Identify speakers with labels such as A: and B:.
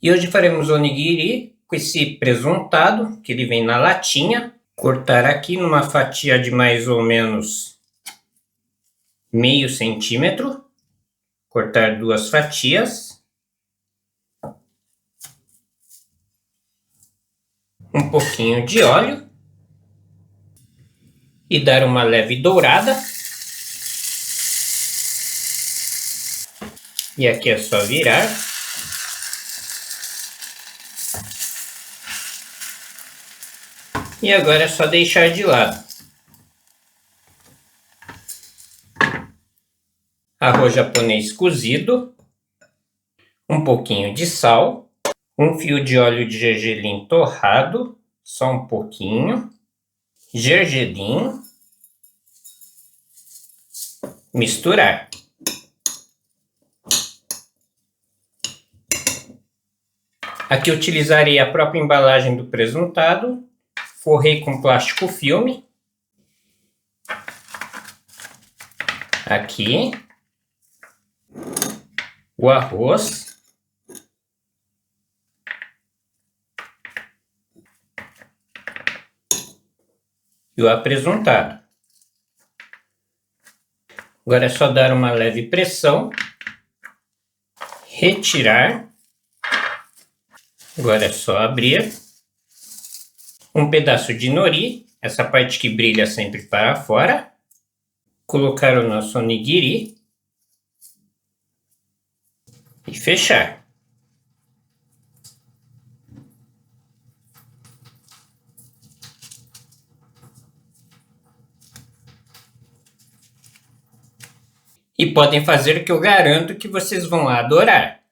A: E hoje faremos onigiri com esse presuntado, que ele vem na latinha. Cortar aqui numa fatia de mais ou menos meio centímetro. Cortar 2 fatias. Um pouquinho de óleo. E dar uma leve dourada. E aqui é só virar. E agora é só deixar de lado. Arroz japonês cozido. Um pouquinho de sal. Um fio de óleo de gergelim torrado. Só um pouquinho. Gergelim. Misturar. Aqui utilizarei a própria embalagem do presuntado. Forrei com plástico filme. Aqui. O arroz. E o apresuntado. Agora é só dar uma leve pressão. Retirar. Agora é só abrir. Um pedaço de nori, essa parte que brilha sempre para fora. Colocar o nosso onigiri. E fechar. E podem fazer, que eu garanto que vocês vão adorar.